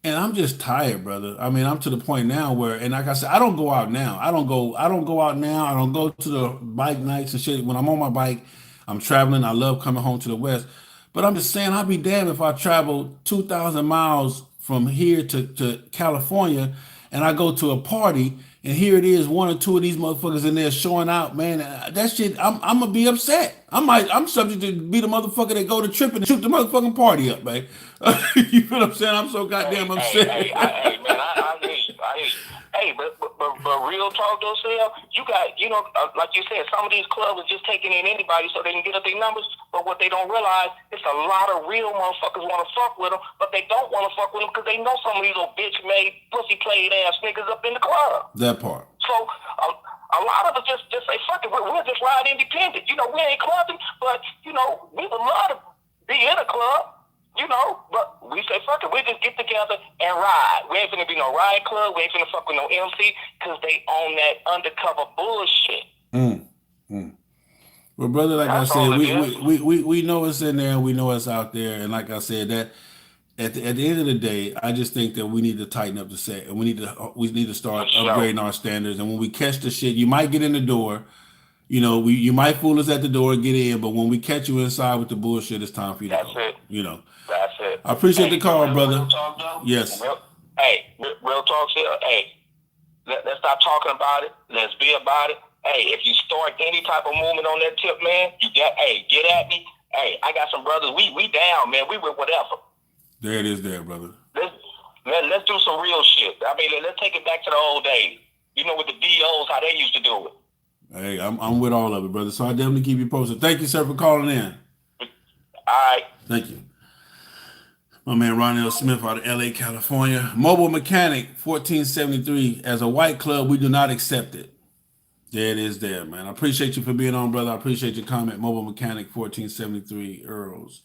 And I'm just tired, brother. I mean, I'm to the point now where, and like I said, I don't go out now. I don't go out now. I don't go to the bike nights and shit. When I'm on my bike, I'm traveling. I love coming home to the West. But I'm just saying, I'd be damned if I travel 2,000 miles from here to California and I go to a party and here it is, one or two of these motherfuckers in there showing out, man, that shit, I'm gonna be upset. I'm subject to be the motherfucker that go to tripping and shoot the motherfucking party up, man. You feel what I'm saying? I'm so goddamn upset. Hey, man, I hear you. I hear you. Hey, but real talk though, Sal, you got, like you said, some of these clubs are just taking in anybody so they can get up their numbers. But what they don't realize, it's a lot of real motherfuckers want to fuck with them, but they don't want to fuck with them because they know some of these little bitch-made, pussy-played ass niggas up in the club. That part. So a lot of us just say, fuck it, we're just ride independent. We ain't clubbing, but, we would love to be in a club. But we say, fuck it, we just get together and ride. We ain't finna be no ride club. We ain't finna fuck with no MC because they own that undercover bullshit. Well, brother, like That's I said, we know it's in there and we know it's out there. And like I said, that at the end of the day, I just think that we need to tighten up the set and we need to start upgrading our standards. And when we catch the shit, you might get in the door. You might fool us at the door and get in, but when we catch you inside with the bullshit, it's time for you to go. That's it. That's it. I appreciate the call, brother. Real talk, though? Yes. Real talk, Sal. Hey, let's stop talking about it. Let's be about it. Hey, if you start any type of movement on that tip, man, get at me. Hey, I got some brothers. We down, man. We with whatever. There it is, there, brother. Let's do some real shit. I mean, let's take it back to the old days. With the DOs, how they used to do it. Hey, I'm with all of it, brother. So I definitely keep you posted. Thank you, sir, for calling in. All right. Thank you. My man Ron L. Smith out of LA, California. Mobile Mechanic 1473. As a white club, we do not accept it. There it is there, man. I appreciate you for being on, brother. I appreciate your comment. Mobile Mechanic 1473 Earls.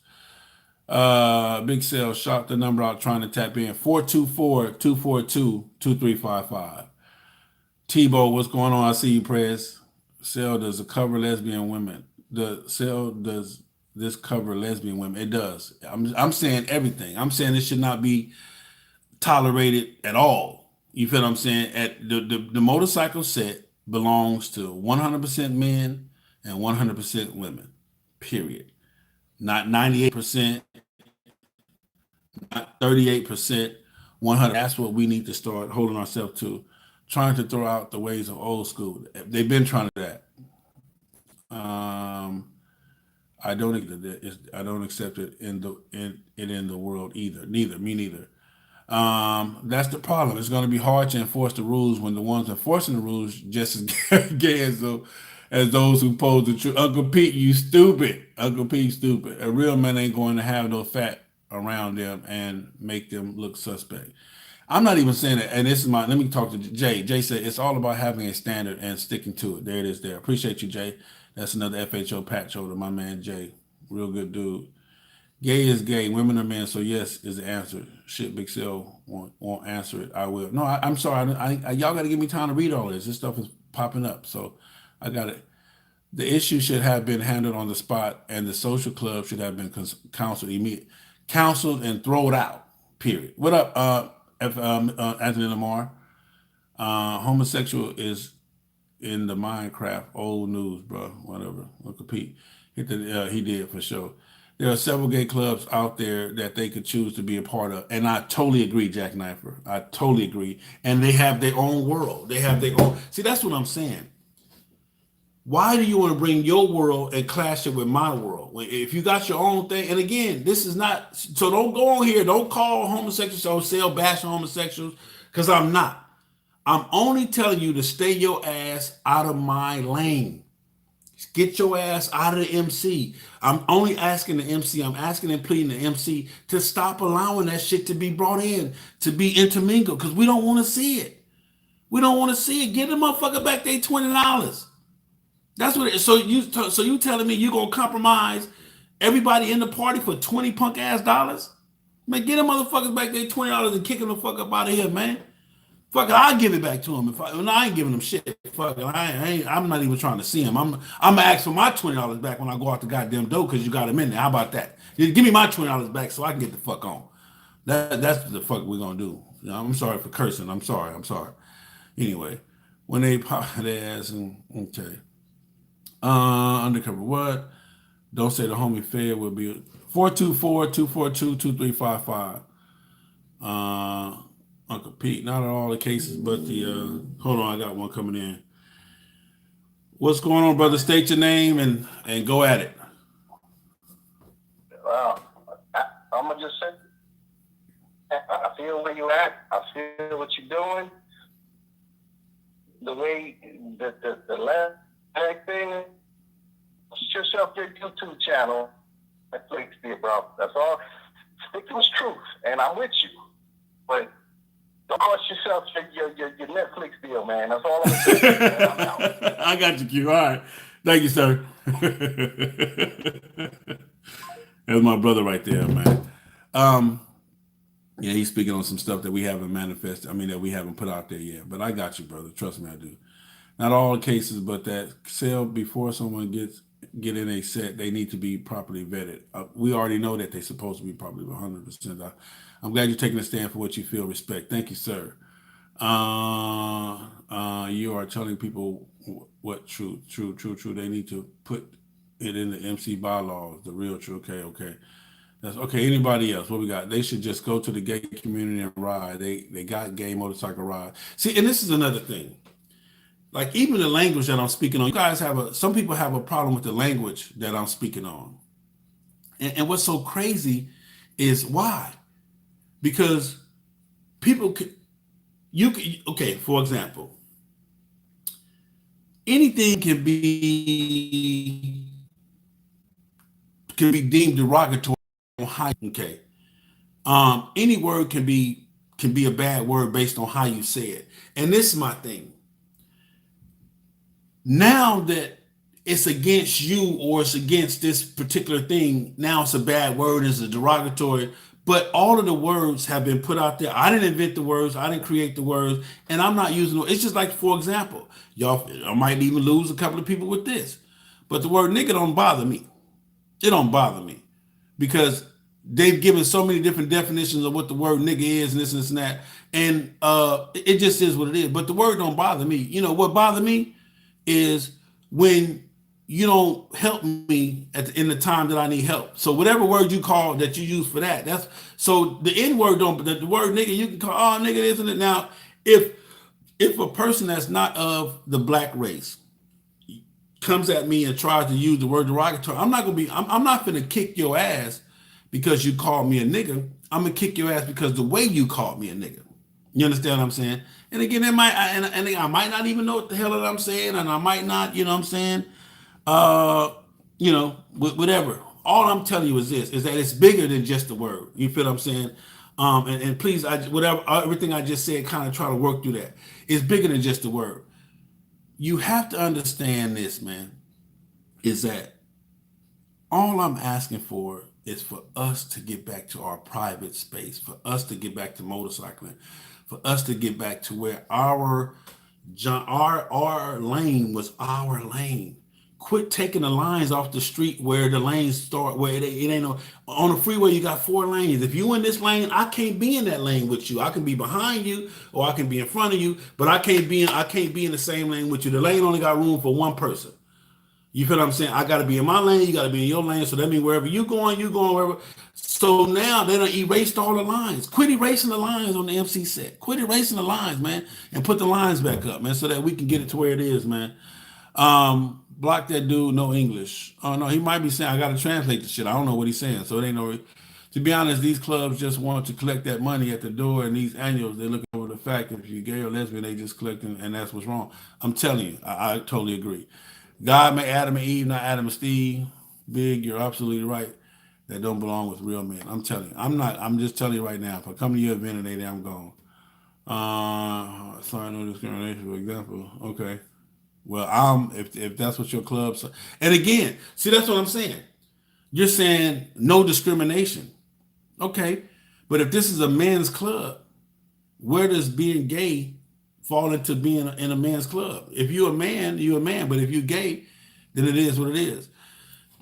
Big Sale shot the number out trying to tap in. 424-242-2355. Tebow, what's going on? I see you, Press. Sale does a cover lesbian women. The Sale does this cover lesbian women. It does. I'm saying everything. I'm saying it should not be tolerated at all. You feel what I'm saying? At the motorcycle set belongs to 100% men and 100% women. Period. Not 98%, not 38%, 100. That's what we need to start holding ourselves to. Trying to throw out the ways of old school. They've been trying to do that. I don't accept it in the world either. Neither. That's the problem. It's going to be hard to enforce the rules when the ones enforcing the rules just as gay as those who pose the truth. Uncle Pete, you stupid. Uncle Pete, stupid. A real man ain't going to have no fat around them and make them look suspect. I'm not even saying that. And this is let me talk to Jay. Jay said it's all about having a standard and sticking to it. There it is there. Appreciate you, Jay. That's another FHO patch holder, my man Jay. Real good dude. Gay is gay. Women are men. So yes is the answer. Shit, Big Cell won't answer it. I will. No, I'm sorry. Y'all got to give me time to read all this. This stuff is popping up. So I got it. The issue should have been handled on the spot, and the social club should have been counseled and thrown out. Period. What up, Anthony Lamar? Homosexual is in the Minecraft old news, bro. Whatever. Look at Pete. He did for sure. There are several gay clubs out there that they could choose to be a part of. And I totally agree, Jack Knifer. I totally agree. And they have their own world. They have their own. See, that's what I'm saying. Why do you want to bring your world and clash it with my world? If you got your own thing, and again, this is not, so don't go on here, don't call homosexuals or sell bash homosexuals, because I'm not. I'm only telling you to stay your ass out of my lane. Get your ass out of the MC. I'm only asking the MC, I'm asking and pleading the MC to stop allowing that shit to be brought in, to be intermingled, because we don't want to see it. We don't want to see it. Give the motherfucker back their $20. That's what it is. So you telling me you gonna compromise everybody in the party for 20 punk ass dollars? Man, get them motherfuckers back their $20 and kick them the fuck up out of here, man. Fuck it, I'll give it back to them. I ain't giving them shit. Fuck it, I'm not even trying to see them. I'm gonna ask for my $20 back when I go out the goddamn door because you got them in there. How about that? Give me my $20 back so I can get the fuck on. That's the fuck we're gonna do. You know, I'm sorry for cursing. I'm sorry. Anyway, when they pop their ass and okay. Undercover what? Don't say the homie Fed will be 424-242-2355. Uncle Pete. Not in all the cases, but the hold on, I got one coming in. What's going on, brother? State your name and go at it. Well, I'm gonna just say, I feel where you at. I feel what you're doing. The way the last thing, put yourself your YouTube channel. Netflix deal, bro. That's all. Stick to the truth, and I'm with you. But don't cost yourself your Netflix deal, man. That's all I'm saying. I got you, Q. All right. Thank you, sir. That's my brother right there, man. Yeah, he's speaking on some stuff that we haven't manifested. I mean, that we haven't put out there yet. But I got you, brother. Trust me, I do. Not all cases, but that sale before someone get in a set, they need to be properly vetted. We already know that they're supposed to be probably 100%. I'm glad you're taking a stand for what you feel. Respect. Thank you, sir. You are telling people what true. They need to put it in the MC bylaws, the real true. Okay. That's okay. Anybody else? What we got? They should just go to the gay community and ride. They got gay motorcycle ride. See, and this is another thing. Like even the language that I'm speaking on, you guys some people have a problem with the language that I'm speaking on. And what's so crazy is why? Because people okay, for example, anything can be deemed derogatory on how, okay. Any word can be a bad word based on how you say it. And this is my thing. Now that it's against you or it's against this particular thing, now it's a bad word, it's a derogatory, but all of the words have been put out there. I didn't invent the words, I didn't create the words, and I'm not using them. It's just like, for example, y'all, I might even lose a couple of people with this, but the word nigga don't bother me. It don't bother me because they've given so many different definitions of what the word nigga is and this and that, and it just is what it is. But the word don't bother me. You know what bothers me is when you don't help me in the time that I need help. So whatever word you call that you use for that's so the N word don't, the word nigga you can call, oh nigga, isn't it? Now if a person that's not of the black race comes at me and tries to use the word derogatory, I'm not gonna kick your ass because you called me a nigga. I'm gonna kick your ass because the way you called me a nigga. You understand what I'm saying? And again, and I might not even know what the hell that I'm saying, and I might not, you know what I'm saying? Whatever. All I'm telling you is this: is that it's bigger than just the word. You feel what I'm saying? And please, everything I just said, kind of try to work through that. It's bigger than just the word. You have to understand this, man. Is that all I'm asking for is for us to get back to our private space, for us to get back to motorcycling, for us to get back to where our lane was our lane. Quit taking the lines off the street where the lanes start, where it ain't no, on the freeway you got 4 lanes. If you in this lane, I can't be in that lane with you. I can be behind you or I can be in front of you, but I can't be in the same lane with you. The lane only got room for one person. You feel what I'm saying? I got to be in my lane. You got to be in your lane. So that means wherever you going wherever. So now they done erased all the lines. Quit erasing the lines on the MC set. Quit erasing the lines, man, and put the lines back up, man, so that we can get it to where it is, man. Block that dude, no English. Oh no, he might be saying I got to translate the shit. I don't know what he's saying. So it ain't no. To be honest, these clubs just want to collect that money at the door, and these annuals, they're looking over the fact that if you're gay or lesbian, they just collecting, and that's what's wrong. I'm telling you, I totally agree. God made Adam and Eve, not Adam and Steve. Big, you're absolutely right. That don't belong with real men. I'm telling you. I'm just telling you right now. If I come to your event and I'm gone. Sorry, no discrimination, for example. Okay. Well, if that's what your club says. And again, see, that's what I'm saying. You're saying no discrimination. Okay. But if this is a men's club, where does being gay fall into being in a man's club? If you're a man, you're a man. But if you're gay, then it is what it is.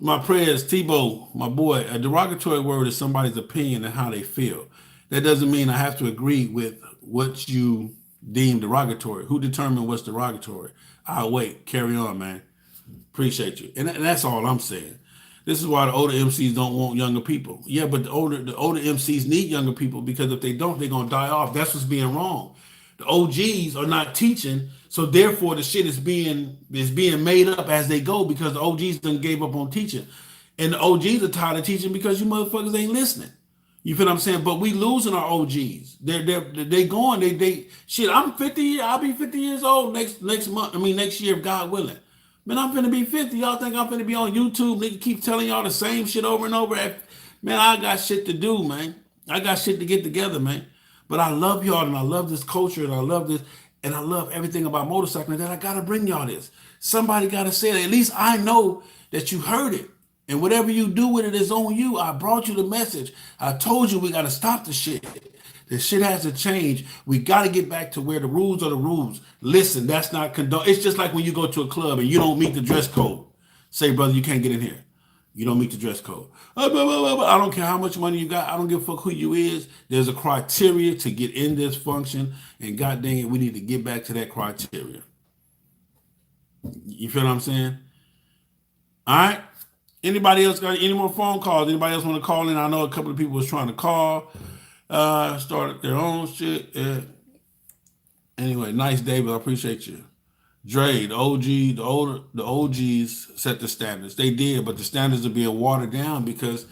My prayers, Tebow, my boy, a derogatory word is somebody's opinion and how they feel. That doesn't mean I have to agree with what you deem derogatory. Who determined what's derogatory? I'll wait. Carry on, man. Appreciate you. And that's all I'm saying. This is why the older MCs don't want younger people. Yeah, but the older MCs need younger people, because if they don't, they're gonna die off. That's what's being wrong. The OGs are not teaching, so therefore the shit is being made up as they go, because the OGs done gave up on teaching, and the OGs are tired of teaching because you motherfuckers ain't listening. You feel what I'm saying? But we losing our OGs. They going. They shit. I'm 50. I'll be 50 years old next month. I mean next year, if God willing. Man, I'm finna be 50. Y'all think I'm finna be on YouTube? Nigga keep telling y'all the same shit over and over. Man, I got shit to do, man. I got shit to get together, man. But I love y'all, and I love this culture, and I love this, and I love everything about motorcycling. And then I gotta bring y'all this. Somebody gotta say it. At least I know that you heard it. And whatever you do with it is on you. I brought you the message. I told you we gotta stop the shit. The shit has to change. We got to get back to where the rules are the rules. Listen, that's not condone. It's just like when you go to a club and you don't meet the dress code. Say, brother, you can't get in here. You don't meet the dress code. I don't care how much money you got. I don't give a fuck who you is. There's a criteria to get in this function. And god dang it, we need to get back to that criteria. You feel what I'm saying? All right. Anybody else got any more phone calls? Anybody else want to call in? I know a couple of people was trying to call. Started their own shit. Yeah. Anyway, nice, David. I appreciate you. Dre, the OGs set the standards. They did, but the standards are being watered down because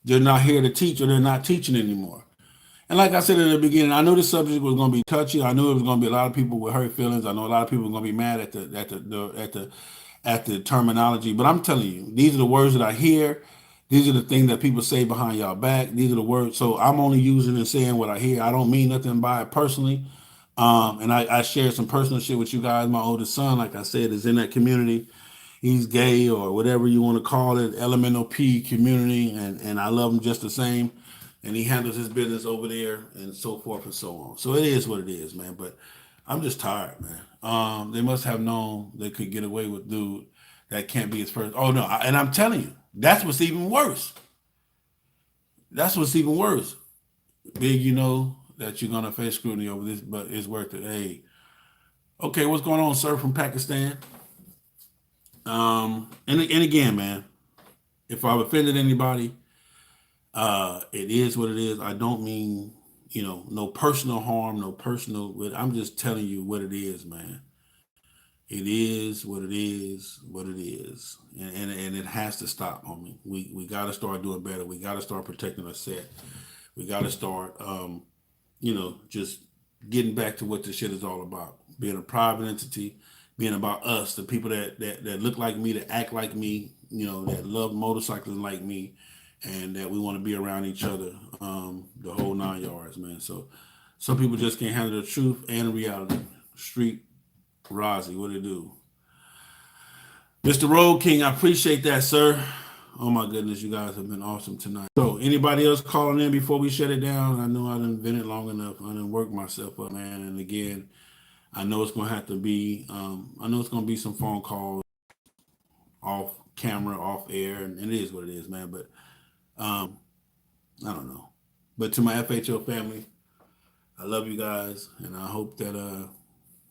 they're not here to teach, or they're not teaching anymore. And like I said in the beginning, I knew the subject was going to be touchy. I knew it was going to be a lot of people with hurt feelings. I know a lot of people were going to be mad at the terminology. But I'm telling you, these are the words that I hear. These are the things that people say behind y'all back. These are the words. So I'm only using and saying what I hear. I don't mean nothing by it personally. And I share some personal shit with you guys. My oldest son, like I said, is in that community. He's gay, or whatever you want to call it, elemental P community. And I love him just the same. And he handles his business over there, and so forth and so on. So it is what it is, man. But I'm just tired, man. They must have known they could get away with dude that can't be his first. Oh, no. And I'm telling you, that's what's even worse. That's what's even worse. Big, you know that you're going to face scrutiny over this, but it's worth it. Hey, okay, what's going on, sir, from Pakistan? And again, man, if I've offended anybody, it is what it is. I don't mean, no personal harm, no personal, I'm just telling you what it is, man. It is what it is, what it is. And it has to stop, homie. We got to start doing better. We got to start protecting our set. We got to start, just getting back to what this shit is all about. Being a private entity, being about us, the people that look like me, that act like me, that love motorcycling like me, and that we want to be around each other, the whole 9 yards, man. So some people just can't handle the truth and reality. Street Rozzy, what it do? Mr. Road King, I appreciate that, sir. Oh my goodness, you guys have been awesome tonight. So anybody else calling in before we shut it down? I know I done been it long enough. I done worked myself up, man. And again, I know it's gonna have to be some phone calls off camera, off air, and it is what it is, man. But I don't know. But to my FHO family, I love you guys, and I hope that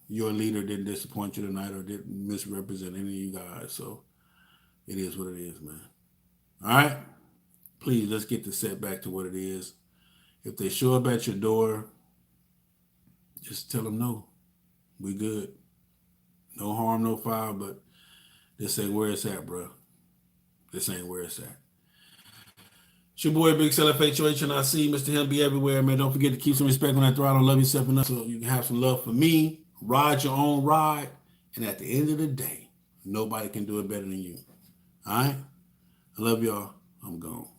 your leader didn't disappoint you tonight or didn't misrepresent any of you guys. So it is what it is, man. All right? Please, let's get the set back to what it is. If they show up at your door, just tell them no. We good. No harm, no foul, but this ain't where it's at, bro. This ain't where it's at. It's your boy, Big FHOH, and I see Mr. Him be everywhere, man. Don't forget to keep some respect on that throttle. Love yourself enough so you can have some love for me. Ride your own ride. And at the end of the day, nobody can do it better than you. All right? I love y'all. I'm gone.